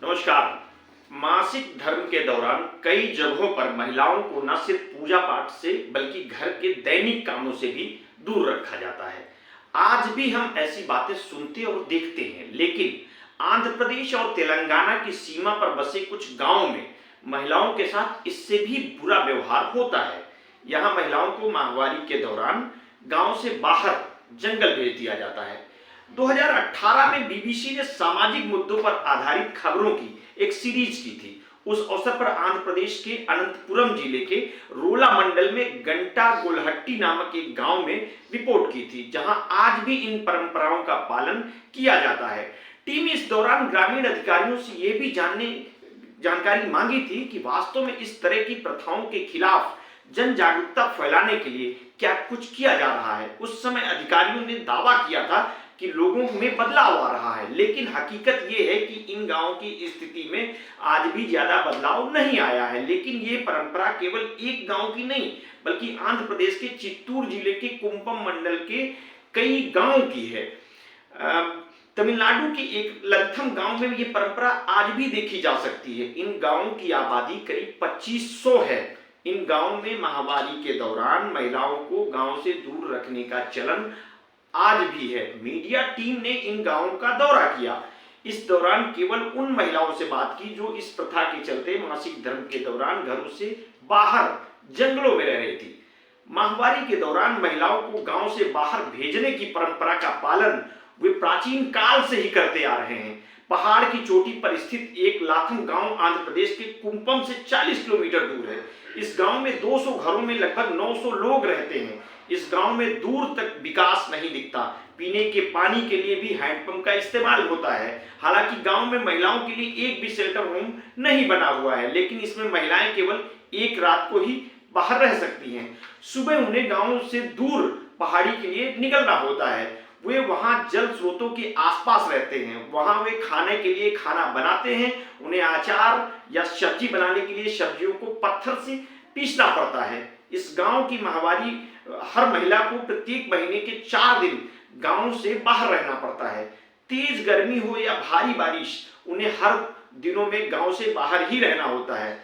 नमस्कार। मासिक धर्म के दौरान कई जगहों पर महिलाओं को न सिर्फ पूजा पाठ से बल्कि घर के दैनिक कामों से भी दूर रखा जाता है। आज भी हम ऐसी बातें सुनते और देखते हैं, लेकिन आंध्र प्रदेश और तेलंगाना की सीमा पर बसे कुछ गांवों में महिलाओं के साथ इससे भी बुरा व्यवहार होता है। यहाँ महिलाओं को माहवारी के दौरान गांव से बाहर जंगल भेज दिया जाता है। 2018 में बीबीसी ने सामाजिक मुद्दों पर आधारित खबरों की एक सीरीज की थी। उस अवसर पर आंध्र प्रदेश के अनंतपुरम जिले के रोला मंडल में गंटा गोलहट्टी नामक एक गांव में रिपोर्ट की थी, जहां आज भी इन परंपराओं का पालन किया जाता है। टीम इस दौरान ग्रामीण अधिकारियों से यह भी जानकारी मांगी थी कि वास्तव में इस तरह की प्रथाओं के खिलाफ जन जागरूकता फैलाने के लिए क्या कुछ किया जा रहा है। उस समय अधिकारियों ने दावा किया था कि लोगों में बदलाव आ रहा है, लेकिन हकीकत यह है कि इन गांवों की स्थिति में आज भी ज्यादा बदलाव नहीं आया है। लेकिन ये परंपरा केवल एक गांव की नहीं, बल्कि आंध्र प्रदेश के चित्तूर जिले के कुंपम मंडल के कई गांवों की है। तमिलनाडु के एक लंथम गांव में ये परंपरा आज भी देखी जा सकती है। इन गांवों की आबादी करीब 2500 है। इन गांवों में माहवारी के दौरान महिलाओं को गांव से दूर रखने का चलन आज भी है। मीडिया टीम ने इन गांवों का दौरा किया। इस दौरान केवल उन महिलाओं से बात की जो इस प्रथा के चलते मासिक धर्म के दौरान घरों से बाहर जंगलों में रह रही थी। माहवारी के दौरान महिलाओं को गांव से बाहर भेजने की परंपरा का पालन वे प्राचीन काल से ही करते आ रहे हैं। पहाड़ की चोटी पर स्थित एक लाथम गांव आंध्र प्रदेश के कुंपम से 40 किलोमीटर दूर है। इस गांव में 200 घरों में लगभग 900 लोग रहते हैं। इस गांव में दूर तक विकास नहीं दिखता। पीने के पानी के लिए भी हैंडपंप का इस्तेमाल होता है। हालांकि गांव में महिलाओं के लिए एक भी शेल्टर होम नहीं बना हुआ है, लेकिन इसमें महिलाएं केवल एक रात को ही बाहर रह सकती हैं। सुबह उन्हें गांव से दूर पहाड़ी के लिए निकलना होता है। वे वहां जल स्रोतों के आसपास रहते हैं। वहां वे खाने के लिए खाना बनाते हैं। उन्हें अचार या सब्जी बनाने के लिए सब्जियों को पत्थर से पीसना पड़ता है। इस गांव की माहवारी हर महिला को प्रत्येक महीने के 4 दिन गांव से बाहर रहना पड़ता है। तेज गर्मी हो या भारी बारिश, उन्हें हर दिनों में गांव से बाहर ही रहना होता है।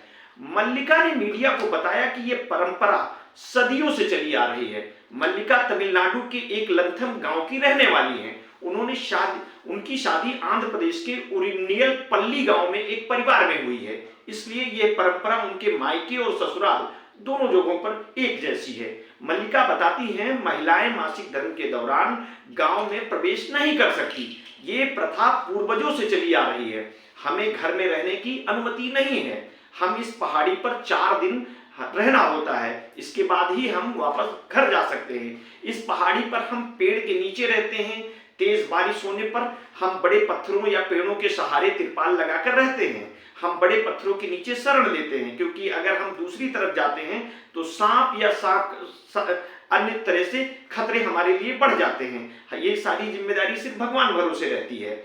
मल्लिका ने मीडिया को बताया कि यह परंपरा सदियों से चली आ रही है। मल्लिका तमिलनाडु के एक लंथम गांव की रहने वाली हैं। उनकी शादी आंध्र प्रदेश के उरिनियल पल्ली गांव में एक परिवार में हुई है, इसलिए यह परंपरा उनके मायके और ससुराल दोनों जगहों पर एक जैसी है। मल्लिका बताती हैं, महिलाएं मासिक धर्म के दौरान गांव में प्रवेश नहीं कर सकती। ये प्रथा पूर्वजों से चली आ रही है। हमें घर में रहने की अनुमति नहीं है। हम इस पहाड़ी पर 4 दिन रहना होता है, इसके बाद ही हम वापस घर जा सकते हैं। इस पहाड़ी पर हम पेड़ के नीचे रहते हैं। तेज बारिश होने पर हम बड़े पत्थरों या पेड़ों के सहारे तिरपाल लगाकर रहते हैं। हम बड़े पत्थरों के नीचे शरण लेते हैं, क्योंकि अगर हम दूसरी तरफ जाते हैं तो सांप या अन्य तरह से खतरे हमारे लिए बढ़ जाते हैं। ये सारी जिम्मेदारी सिर्फ भगवान भरोसे रहती है।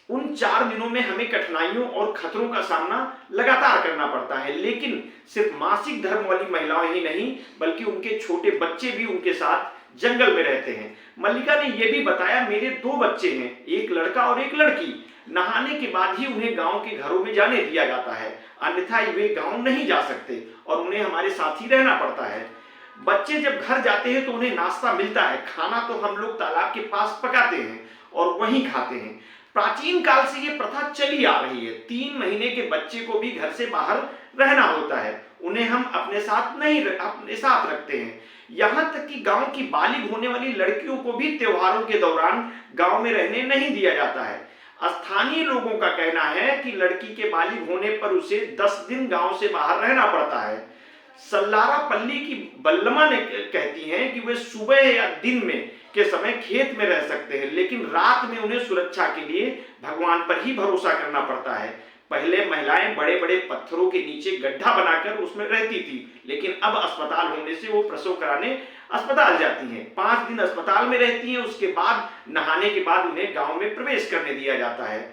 उन 4 दिनों में हमें कठिनाइयों और खतरों का सामना लगातार करना पड़ता है, लेकिन सिर्फ मासिक धर्म वाली महिलाएं ही नहीं, बल्कि उनके छोटे बच्चे भी उनके साथ जंगल में रहते हैं। मल्लिका ने यह भी बताया, मेरे 2 बच्चे हैं, एक लड़का और एक लड़की। नहाने के बाद ही उन्हें गांव के घरों में जाने दिया जाता है, अन्यथा वे गांव नहीं जा सकते और उन्हें हमारे साथ ही रहना पड़ता है। बच्चे जब घर जाते हैं तो उन्हें नाश्ता मिलता है। खाना तो हम लोग तालाब के पास पकाते हैं और वहीं खाते हैं। प्राचीन काल से ये प्रथा चली आ रही है। 3 महीने के बच्चे को भी घर से बाहर रहना होता है। उन्हें हम अपने साथ रखते हैं। यहां तक कि गांव की बालिग होने वाली लड़कियों को भी त्योहारों के दौरान गांव में रहने नहीं दिया जाता है। स्थानीय लोगों का कहना है कि लड़की के बालिग होने पर उसे 10 दिन गांव से बाहर रहना पड़ता है। सल्लारा पल्ली की बल्लमा ने कहती हैं कि वे सुबह या दिन में के समय खेत में रह सकते हैं, लेकिन रात में उन्हें सुरक्षा के लिए भगवान पर ही भरोसा करना पड़ता है। पहले महिलाएं बड़े बड़े पत्थरों के नीचे गड्ढा बनाकर उसमें रहती थी, लेकिन अब अस्पताल होने से वो प्रसव कराने अस्पताल जाती हैं। 5 दिन अस्पताल में रहती हैं। उसके बाद नहाने के बाद उन्हें गांव में प्रवेश करने दिया जाता है।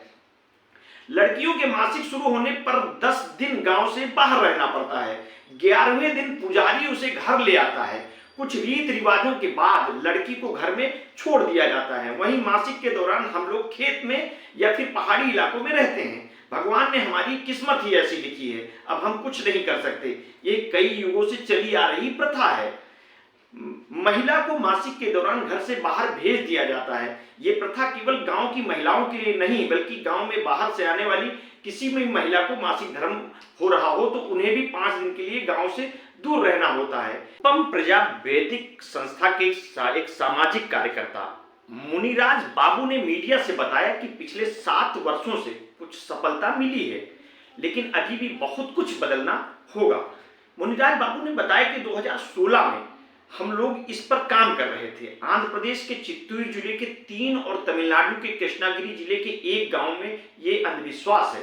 लड़कियों के मासिक शुरू होने पर 10 दिन गांव से बाहर रहना पड़ता है। 11वें दिन पुजारी उसे घर ले आता है। कुछ रीत रिवाजों के बाद लड़की को घर में छोड़ दिया जाता है। वहीं मासिक के दौरान हम लोग खेत में या फिर पहाड़ी इलाकों में रहते हैं। भगवान ने हमारी किस्मत ही ऐसी लिखी है, अब हम कुछ नहीं कर सकते। ये कई युगों से चली आ रही प्रथा है। महिला को मासिक के दौरान घर से बाहर भेज दिया जाता है। ये प्रथा केवल गांव की महिलाओं के लिए नहीं, बल्कि गांव में बाहर से आने वाली किसी भी महिला को मासिक धर्म हो रहा हो तो उन्हें भी 5 दिन के लिए गांव से दूर रहना होता है। पम प्रजा वैदिक संस्था के एक सामाजिक कार्यकर्ता मुनिराज बाबू ने मीडिया से बताया कि पिछले 7 वर्षों से कुछ सफलता मिली है, लेकिन अभी भी बहुत कुछ बदलना होगा। मुनिराज बाबू ने बताया कि 2016 में हम लोग इस पर काम कर रहे थे। आंध्र प्रदेश के चित्तूर जिले के 3 और तमिलनाडु के कृष्णागिरी जिले के एक गांव में ये अंधविश्वास है।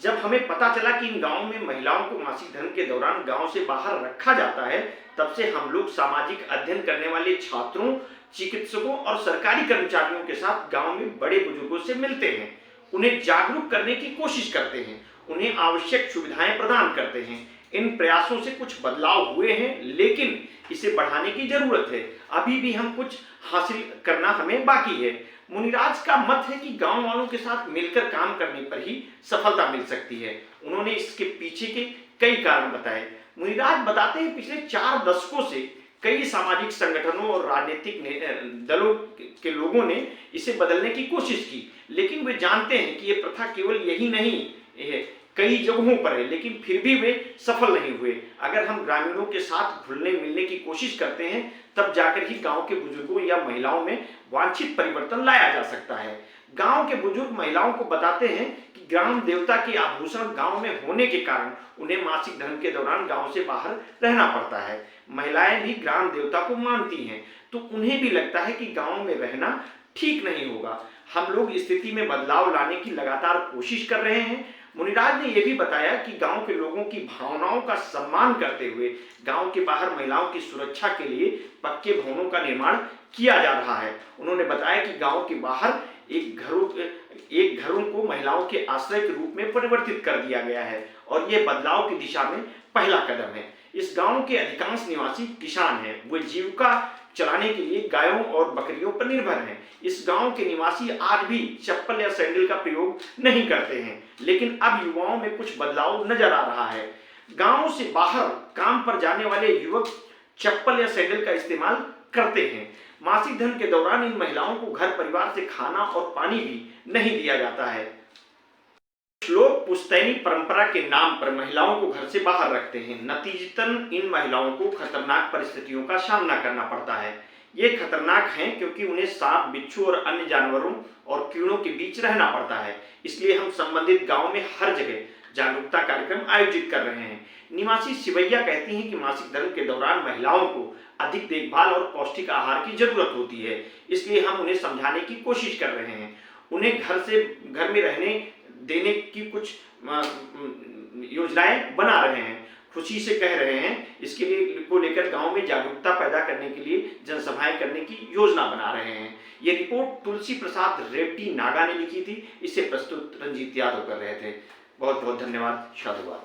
जब हमें पता चला कि इन गांवों में महिलाओं को मासिक धर्म के दौरान गांव से बाहर रखा जाता है, तब से हम लोग सामाजिक अध्ययन करने वाले छात्रों, चिकित्सकों और सरकारी कर्मचारियों के साथ गांव में बड़े बुजुर्गों से मिलते हैं, उन्हें जागरूक करने की कोशिश करते हैं, उन्हें आवश्यक सुविधाएं प्रदान करते हैं। इन प्रयासों से कुछ बदलाव हुए हैं, लेकिन इसे बढ़ाने की जरूरत है। अभी भी हम कुछ हासिल करना हमें बाकी है। मुनिराज का मत है कि गांव वालों के साथ मिलकर काम करने पर ही सफलता मिल सकती है। उन्होंने इसके पीछे के कई कारण बताए। मुनिराज बताते हैं पिछले 4 दशकों से कई सामाजिक संगठनों और राजनीतिक दलों के लोगों ने इसे बदलने की कोशिश की, लेकिन वे जानते हैं कि ये प्रथा केवल यही नहीं है, कई जगहों पर है, लेकिन फिर भी वे सफल नहीं हुए। अगर हम ग्रामीणों के साथ घुलने मिलने की कोशिश करते हैं, तब जाकर ही गांव के बुजुर्गों या महिलाओं में वांछित परिवर्तन लाया जा सकता है। गांव के बुजुर्ग महिलाओं को बताते हैं कि ग्राम देवता के आभूषण गांव में होने के कारण उन्हें मासिक धर्म के दौरान गांव से बाहर रहना पड़ता है। महिलाएं भी ग्राम देवता को मानती हैं, तो उन्हें भी लगता है कि गांव में रहना ठीक नहीं होगा। हम लोग स्थिति में बदलाव लाने की लगातार कोशिश कर रहे हैं। मुनिराज ने यह भी बताया कि गांव के लोगों की भावनाओं का सम्मान करते हुए गांव के बाहर महिलाओं की सुरक्षा के लिए पक्के भवनों का निर्माण किया जा रहा है। उन्होंने बताया कि गांव के बाहर एक घरों को महिलाओं के आश्रय के रूप में परिवर्तित कर दिया गया है और यह बदलाव की दिशा में पहला कदम है। इस गांव के अधिकांश निवासी किसान हैं। वे जीविका चलाने के लिए गायों और बकरियों पर निर्भर हैं। इस गांव के निवासी आज भी चप्पल या सैंडल का प्रयोग नहीं करते हैं, लेकिन अब युवाओं में कुछ बदलाव नजर आ रहा है। गांव से बाहर काम पर जाने वाले युवक चप्पल या सैंडल का इस्तेमाल करते हैं। मासिक धर्म के दौरान इन महिलाओं को घर परिवार से खाना और पानी भी नहीं दिया जाता है। लोग पुश्तैनी परंपरा के नाम पर महिलाओं को घर से बाहर रखते हैं। नतीजतन इन महिलाओं को खतरनाक परिस्थितियों का सामना करना पड़ता है। ये खतरनाक हैं क्योंकि उन्हें सांप, बिच्छू और अन्य जानवरों और कीड़ों के बीच रहना पड़ता है। इसलिए हम संबंधित गांव में हर जगह जागरूकता कार्यक्रम आयोजित कर रहे हैं। निवासी शिवैया कहती हैं कि मासिक धर्म के दौरान महिलाओं को अधिक देखभाल और पौष्टिक आहार की जरूरत होती है, इसलिए हम उन्हें समझाने की कोशिश कर रहे हैं। उन्हें घर में रहने देने की कुछ योजनाएं बना रहे हैं, खुशी से कह रहे हैं। इसके लिए को लेकर गांव में जागरूकता पैदा करने के लिए जनसभाएं करने की योजना बना रहे हैं। ये रिपोर्ट तुलसी प्रसाद रेड्डी नागा ने लिखी थी। इसे प्रस्तुत रंजीत यादव कर रहे थे। बहुत बहुत धन्यवाद। साधुवाद।